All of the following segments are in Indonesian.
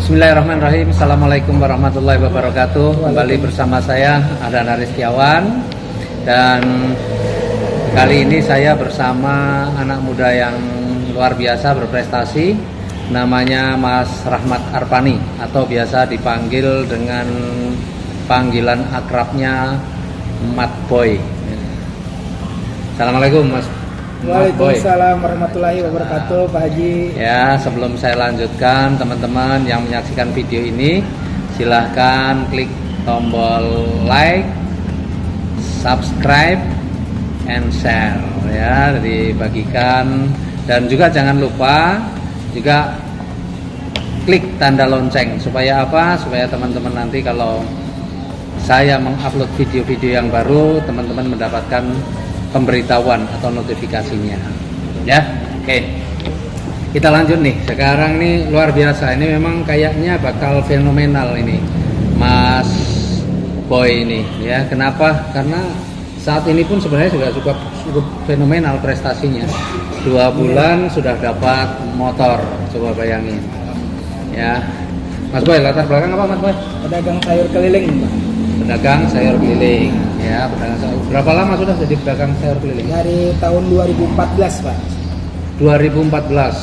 Bismillahirrahmanirrahim. Assalamualaikum warahmatullahi wabarakatuh. Kembali bersama saya Adnan Aristiawan. Dan kali ini saya bersama anak muda yang luar biasa berprestasi. Namanya Mas Rahmat Arpani, atau biasa dipanggil dengan panggilan akrabnya Mat Boy. Assalamualaikum Mas. Waalaikumsalam warahmatullahi wabarakatuh, Pak Haji. Ya, sebelum saya lanjutkan, teman-teman yang menyaksikan video ini, silahkan klik tombol like, subscribe, and share ya, dibagikan. Dan juga jangan lupa juga klik tanda lonceng. Supaya apa? Supaya teman-teman nanti kalau saya mengupload video-video yang baru, teman-teman mendapatkan pemberitahuan atau notifikasinya ya. Oke, kita lanjut nih. Sekarang nih luar biasa, ini memang kayaknya bakal fenomenal ini Mas Boy ini ya. Kenapa? Karena saat ini pun sebenarnya sudah cukup fenomenal prestasinya. 2 bulan sudah dapat motor, coba bayangin ya. Mas Boy, latar belakang apa Mas Boy? Pedagang sayur keliling, Pak. Pedagang sayur keliling ya, pedagang sayur. Berapa lama sudah jadi pedagang sayur keliling? Dari tahun 2014, Pak. 2014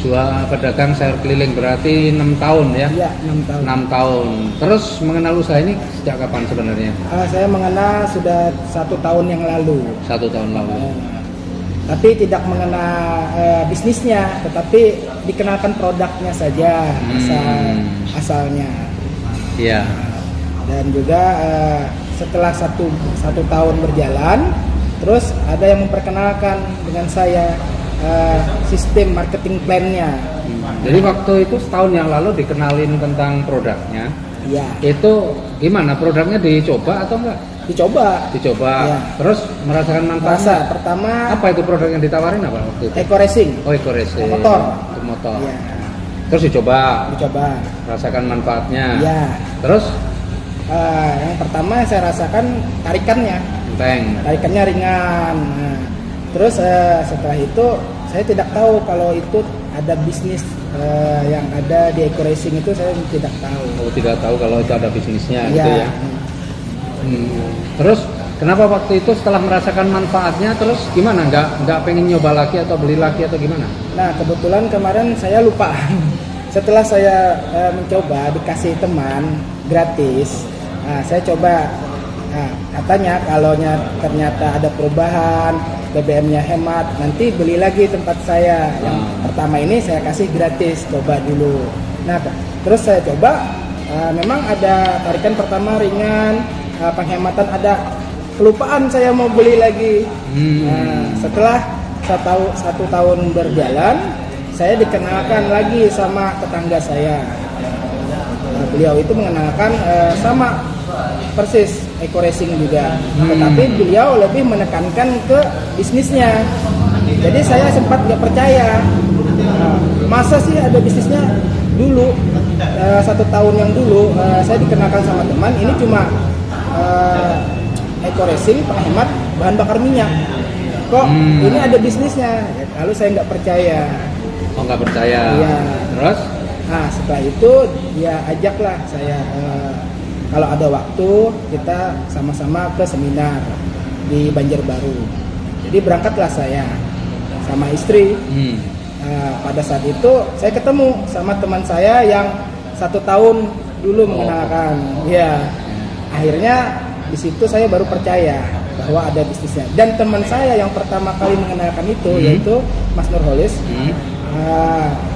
Ya. Pedagang sayur keliling berarti 6 tahun ya? Iya, 6 tahun. 6 tahun. Terus mengenal usaha ini sejak kapan sebenarnya? Saya mengenal sudah 1 tahun yang lalu. 1 tahun lalu. Tapi tidak mengenal bisnisnya, tetapi dikenalkan produknya saja, asalnya. Iya. Dan juga setelah satu tahun berjalan, terus ada yang memperkenalkan dengan saya sistem marketing plan-nya. Jadi waktu itu setahun yang lalu dikenalin tentang produknya. Iya. Itu gimana? Produknya dicoba atau enggak? Dicoba. Ya. Terus merasakan manfaatnya? Pertama, apa itu produk yang ditawarin apa waktu itu? Eco Racing. Oh, Eco Racing. Motor. Untuk motor. Ya. Terus dicoba. Rasakan manfaatnya. Ya. Terus? Yang pertama saya rasakan tarikannya. Tarikannya ringan. Nah, terus setelah itu saya tidak tahu kalau itu ada bisnis yang ada di Eco Racing itu, saya tidak tahu. Oh, tidak tahu kalau itu ada bisnisnya Ya. gitu ya. Terus kenapa waktu itu setelah merasakan manfaatnya terus gimana? Nggak pengen nyoba lagi atau beli lagi atau gimana? Nah, kebetulan kemarin saya lupa. Setelah saya mencoba dikasih teman gratis, saya coba. Nah, katanya kalau ternyata ada perubahan, BBM-nya hemat, nanti beli lagi tempat saya. Yang pertama ini saya kasih gratis, coba dulu. Nah, terus saya coba, memang ada tarikan pertama ringan, penghematan ada, kelupaan saya mau beli lagi. Nah, setelah 1 tahun berjalan, saya dikenalkan lagi sama tetangga saya. Beliau itu mengenalkan sama persis Eco Racing juga, tetapi beliau lebih menekankan ke bisnisnya. Jadi saya sempat nggak percaya, masa sih ada bisnisnya dulu. 1 tahun yang dulu saya dikenalkan sama teman, ini cuma Eco Racing penghemat bahan bakar minyak. Kok ini ada bisnisnya? Lalu saya nggak percaya. Oh, nggak percaya. Iya. Terus? Nah, setelah itu dia ajaklah saya, kalau ada waktu kita sama-sama ke seminar di Banjarbaru. Jadi berangkatlah saya sama istri. Pada saat itu saya ketemu sama teman saya yang 1 tahun dulu mengenalkan. Ya, akhirnya di situ saya baru percaya bahwa ada bisnisnya. Dan teman saya yang pertama kali mengenalkan itu yaitu Mas Nurholis.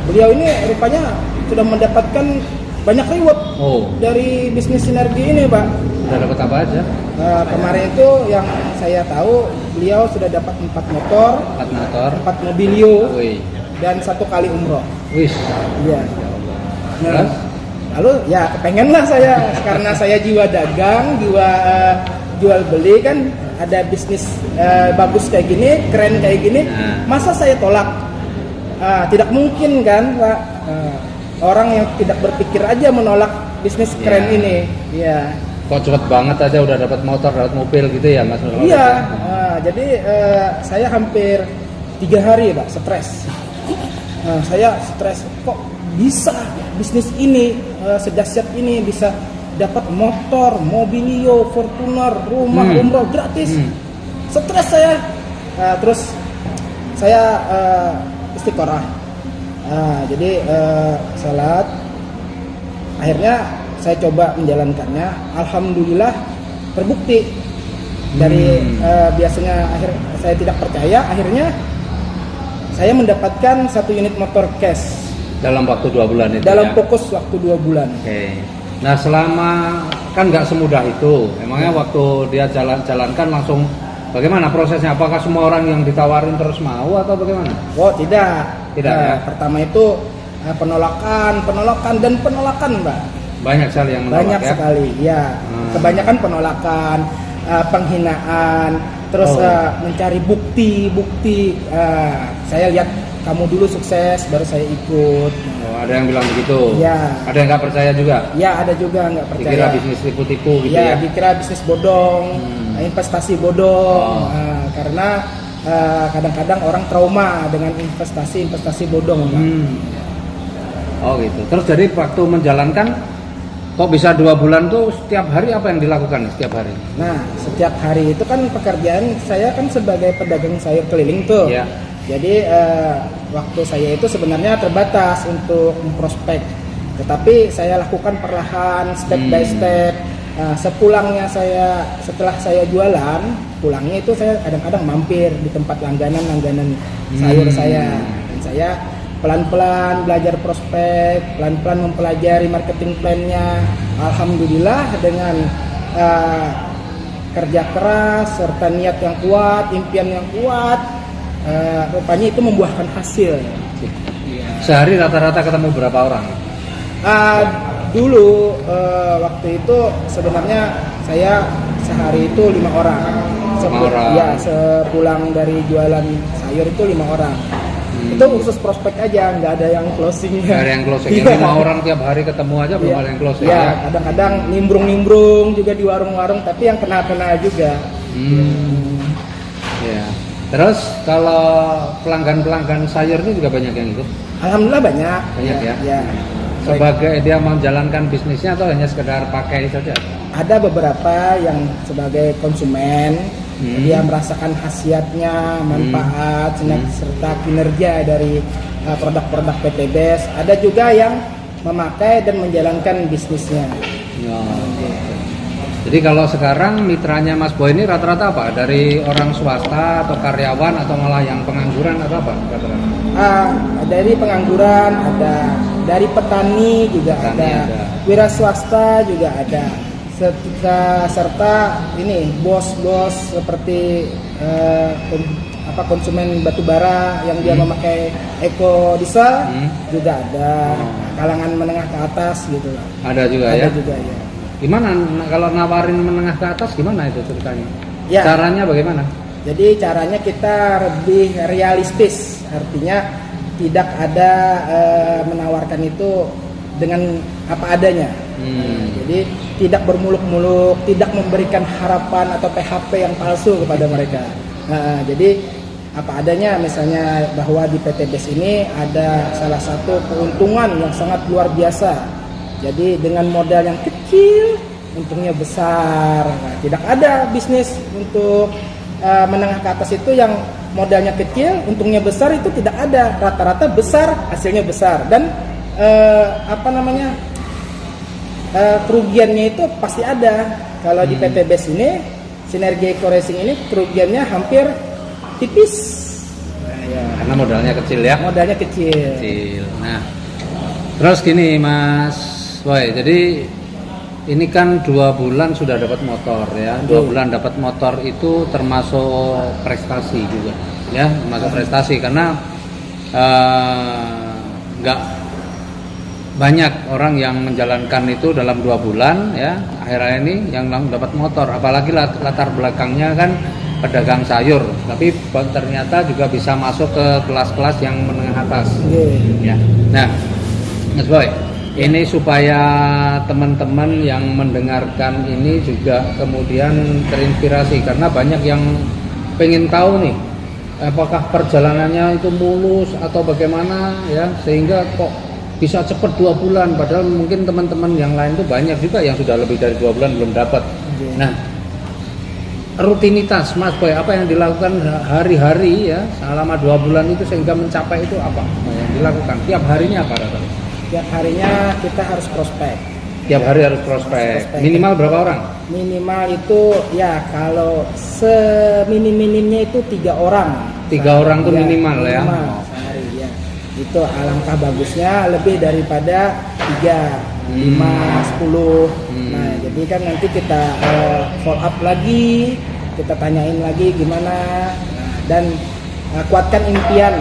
Beliau ini rupanya sudah mendapatkan banyak reward dari bisnis sinergi ini, Pak. Sudah dapat apa aja? Kemarin itu yang saya tahu, beliau sudah dapat 4 motor, 4 mobilio, dan 1 kali umroh. Iya. Nah, lalu ya kepengenlah saya, karena saya jiwa dagang, jiwa jual beli kan, ada bisnis bagus kayak gini, keren kayak gini, masa saya tolak? Tidak mungkin kan, Pak. Orang yang tidak berpikir aja menolak bisnis keren ini. Iya. Kok cepet banget aja udah dapat motor, dapat mobil gitu ya, Mas? Iya. Jadi saya hampir 3 hari, Pak, stres. Saya stres, kok bisa bisnis ini sedahsyat ini, bisa dapat motor, mobilio, Fortuner, rumah, umroh gratis. Stres saya. Terus saya istiqorah. Jadi salat. Akhirnya saya coba menjalankannya. Alhamdulillah terbukti. Dari biasanya saya tidak percaya, akhirnya saya mendapatkan 1 unit motor cash dalam waktu 2 bulan itu. dalam ya? fokus waktu 2 bulan. Oke. Nah selama kan nggak semudah itu. Emangnya waktu dia jalankan langsung bagaimana prosesnya? Apakah semua orang yang ditawarin terus mau atau bagaimana? Oh tidak. Tidak, ya? Pertama itu penolakan dan penolakan, Mbak. Banyak sekali yang menolak. Banyak ya? sekali, ya. Kebanyakan penolakan, penghinaan, terus mencari bukti. Saya lihat kamu dulu sukses, baru saya ikut. Oh, ada yang bilang begitu. Ya. Ada yang nggak percaya juga. Ya, ada juga nggak percaya. Dikira bisnis tipu-tipu gitu Ya, ya. dikira bisnis bodong, investasi bodong. Karena kadang-kadang orang trauma dengan investasi bodong, Mbak. Oh gitu. Terus jadi waktu menjalankan kok bisa 2 bulan tuh setiap hari apa yang dilakukan setiap hari? Nah, setiap hari itu kan pekerjaan saya kan sebagai pedagang sayur keliling tuh. Ya. Jadi waktu saya itu sebenarnya terbatas untuk memprospek. Tetapi saya lakukan perlahan, step by step. Sepulangnya setelah saya jualan, pulangnya itu saya kadang-kadang mampir di tempat langganan sayur saya. Dan saya pelan-pelan belajar prospek, pelan-pelan mempelajari marketing plan-nya. Alhamdulillah dengan kerja keras serta niat yang kuat, impian yang kuat, rupanya itu membuahkan hasil. Sehari rata-rata ketemu berapa orang? Dulu waktu itu sebenarnya saya sehari itu 5 orang. Ya, sepulang dari jualan sayur itu 5 orang. Itu khusus prospek aja, nggak ada yang closing. Nggak ada yang closing. Iya. Yang 5 orang tiap hari ketemu aja belum ada yang closing. Ya, kadang-kadang nimbrung juga di warung-warung, tapi yang kena juga. Ya. Terus kalau pelanggan sayur ini juga banyak yang ikut? Alhamdulillah banyak. Banyak ya? Ya. Sebagai dia menjalankan bisnisnya atau hanya sekedar pakai saja? Ada beberapa yang sebagai konsumen, dia merasakan khasiatnya, manfaat, serta kinerja dari produk-produk PTBes. Ada juga yang memakai dan menjalankan bisnisnya. Ya. Jadi kalau sekarang mitranya Mas Boy ini rata-rata apa? Dari orang swasta atau karyawan atau malah yang pengangguran atau apa? Dari pengangguran ada, dari petani juga ada, wira swasta juga ada, serta ini bos-bos seperti konsumen batubara yang dia memakai eco diesel juga ada, kalangan menengah ke atas gitu lah. Ada juga ada ya. Juga ya. Gimana kalau nawarin menengah ke atas gimana itu ceritanya? Ya. Caranya bagaimana? Jadi caranya kita lebih realistis, artinya tidak ada menawarkan itu dengan apa adanya. Jadi tidak bermuluk-muluk, tidak memberikan harapan atau PHP yang palsu kepada mereka. Jadi apa adanya, misalnya bahwa di PTBes ini ada salah satu keuntungan yang sangat luar biasa. Jadi dengan modal yang kecil, untungnya besar. Tidak ada bisnis untuk menengah ke atas itu yang modalnya kecil, untungnya besar, itu tidak ada. Rata-rata besar, hasilnya besar. Dan kerugiannya itu pasti ada. Kalau di PTBes ini, Sinergi Eco Racing ini kerugiannya hampir tipis. Karena modalnya kecil ya. Modalnya kecil. Nah, terus gini Mas Boy, jadi ini kan 2 bulan sudah dapat motor ya. 2 bulan dapat motor itu termasuk prestasi juga ya, termasuk prestasi karena nggak banyak orang yang menjalankan itu dalam 2 bulan ya. Akhirnya ini yang dapat motor, apalagi latar belakangnya kan pedagang sayur, tapi ternyata juga bisa masuk ke kelas-kelas yang menengah atas. Ya. Nah, Mas Boy, ini supaya teman-teman yang mendengarkan ini juga kemudian terinspirasi, karena banyak yang pengen tahu nih apakah perjalanannya itu mulus atau bagaimana ya, sehingga kok bisa cepet 2 bulan, padahal mungkin teman-teman yang lain tuh banyak juga yang sudah lebih dari 2 bulan belum dapat. Nah, rutinitas Mas Boy apa yang dilakukan hari-hari ya selama 2 bulan itu sehingga mencapai itu apa yang dilakukan? Tiap harinya apa rasanya? Tiap harinya kita harus prospek. Tiap hari harus prospek. Minimal berapa orang? Minimal itu ya kalau seminim-minimnya itu 3 orang. 3 orang tuh minimal ya. Sehari ya. Itu alangkah bagusnya lebih daripada 3, 5, 10. Nah, jadi kan nanti kita follow up lagi, kita tanyain lagi gimana. Dan kuatkan impian.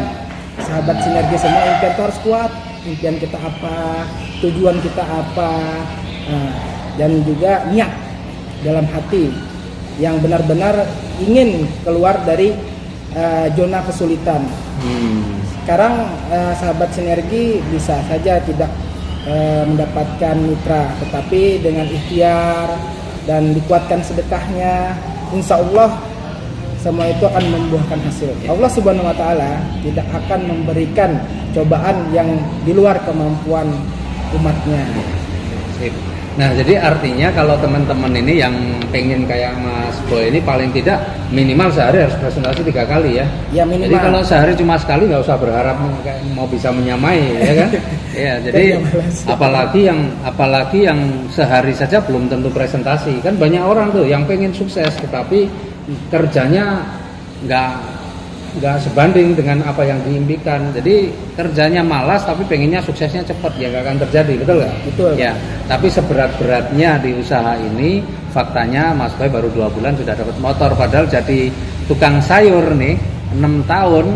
Sahabat Sinergi semua, impian itu harus kuat. Impian kita apa, tujuan kita apa, dan juga niat dalam hati yang benar-benar ingin keluar dari zona kesulitan. Sekarang sahabat Sinergi bisa saja tidak mendapatkan mitra, tetapi dengan ikhtiar dan dikuatkan sedekahnya, insya Allah semua itu akan membuahkan hasil. Allah Subhanahu wa Ta'ala tidak akan memberikan cobaan yang di luar kemampuan umatnya. Nah, jadi artinya kalau teman-teman ini yang pengen kayak Mas Boy ini paling tidak minimal sehari harus presentasi 3 kali ya. Ya minimal. Jadi kalau sehari cuma sekali nggak usah berharap mau bisa menyamai ya kan. Ya, jadi apalagi yang sehari saja belum tentu presentasi. Kan banyak orang tuh yang pengen sukses tetapi kerjanya nggak sebanding dengan apa yang diimpikan. Jadi kerjanya malas tapi pengennya suksesnya cepat, ya nggak akan terjadi, betul nggak? Betul. Ya. Tapi seberat-beratnya di usaha ini, faktanya Mas Boy baru 2 bulan sudah dapat motor, padahal jadi tukang sayur nih 6 tahun,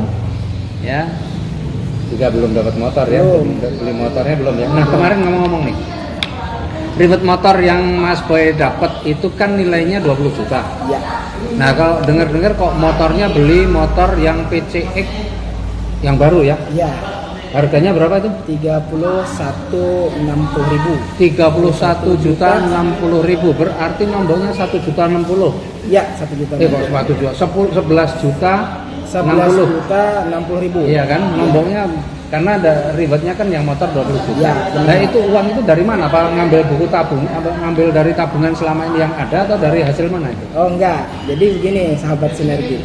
ya juga belum dapat motor ya, beli motornya belum ya. Nah kemarin ngomong-ngomong nih, ribet motor yang Mas Boy dapat itu kan nilainya 20 juta. Ya. Nah kalau dengar-dengar kok motornya beli motor yang PCX yang baru ya? Iya. Harganya berapa itu? 31.60.000. 31 juta 60 ribu, berarti nomboknya 1 juta 60. Iya, 1 juta. Kok 1 juta? 11 juta 11 juta 60.000. Iya kan, nomboknya karena ada ribetnya kan yang motor 20 juta. Ya, nah itu uang itu dari mana? Apa ngambil buku tabung? Apa ngambil dari tabungan selama ini yang ada atau dari hasil mana itu? Oh enggak, jadi begini sahabat Sinergi.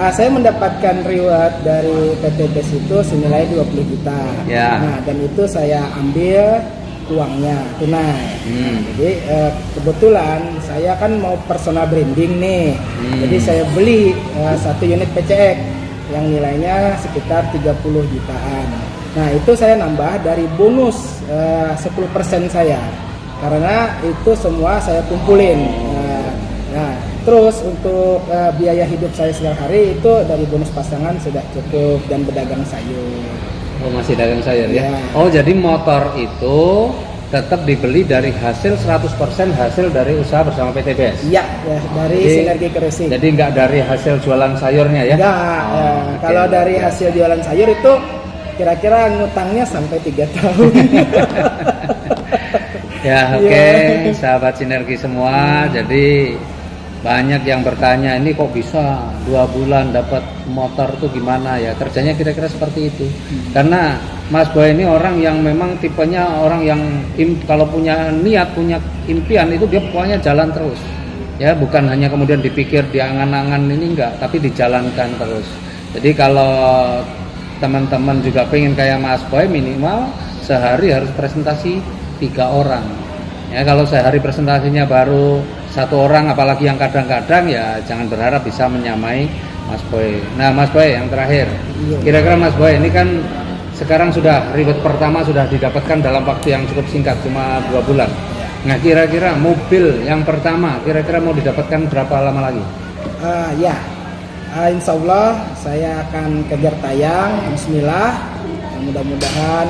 Saya mendapatkan reward dari PT BES itu senilai 20 juta. Ya. Nah dan itu saya ambil uangnya tunai. Jadi kebetulan saya kan mau personal branding nih. Jadi saya beli 1 unit PCX yang nilainya sekitar 30 jutaan. Nah itu saya nambah dari bonus 10% saya, karena itu semua saya kumpulin. Nah terus untuk biaya hidup saya sehari-hari itu dari bonus pasangan sudah cukup dan berdagang sayur. Oh masih dagang sayur ya? Ya. Oh jadi motor itu tetap dibeli dari hasil 100% hasil dari usaha bersama PT BES? Iya, ya, dari Sinergi Keresik. Jadi nggak dari hasil jualan sayurnya ya? Enggak, Okay. Kalau dari hasil jualan sayur itu kira-kira ngutangnya sampai 3 tahun. Ya oke, sahabat Sinergi semua, jadi banyak yang bertanya ini kok bisa 2 bulan dapat motor tuh gimana ya, kerjanya kira-kira seperti itu. Karena Mas Boy ini orang yang memang tipenya orang yang kalau punya niat, punya impian itu dia pokoknya jalan terus ya, bukan hanya kemudian dipikir di angan-angan ini enggak, tapi dijalankan terus. Jadi kalau teman-teman juga pengen kayak Mas Boy, minimal sehari harus presentasi 3 orang ya. Kalau sehari presentasinya baru 1 orang, apalagi yang kadang-kadang, ya jangan berharap bisa menyamai Mas Boy. Nah Mas Boy yang terakhir, kira-kira Mas Boy ini kan sekarang sudah ribet pertama sudah didapatkan dalam waktu yang cukup singkat, cuma 2 bulan. Nah kira-kira mobil yang pertama kira-kira mau didapatkan berapa lama lagi? Insya Allah saya akan kejar tayang. Bismillah. Mudah-mudahan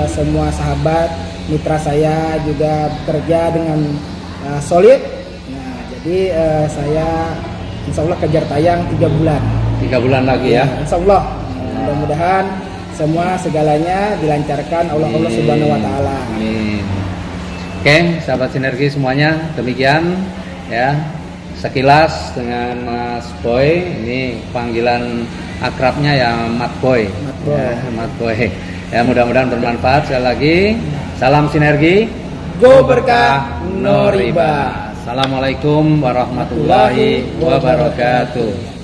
semua sahabat mitra saya juga bekerja dengan solid. Nah jadi saya insya Allah kejar tayang 3 bulan. 3 bulan lagi ya? Insya Allah. Mudah-mudahan semua segalanya dilancarkan Allah Subhanahu wa Ta'ala. Amin. Oke, sahabat Sinergi semuanya, demikian ya sekilas dengan Mas Boy. Ini panggilan akrabnya ya Mat Boy. Mat Boy. Ya, Mat Boy. Ya, mudah-mudahan bermanfaat. Sekali lagi, salam sinergi, Go berkah, no riba. Assalamualaikum warahmatullahi wabarakatuh.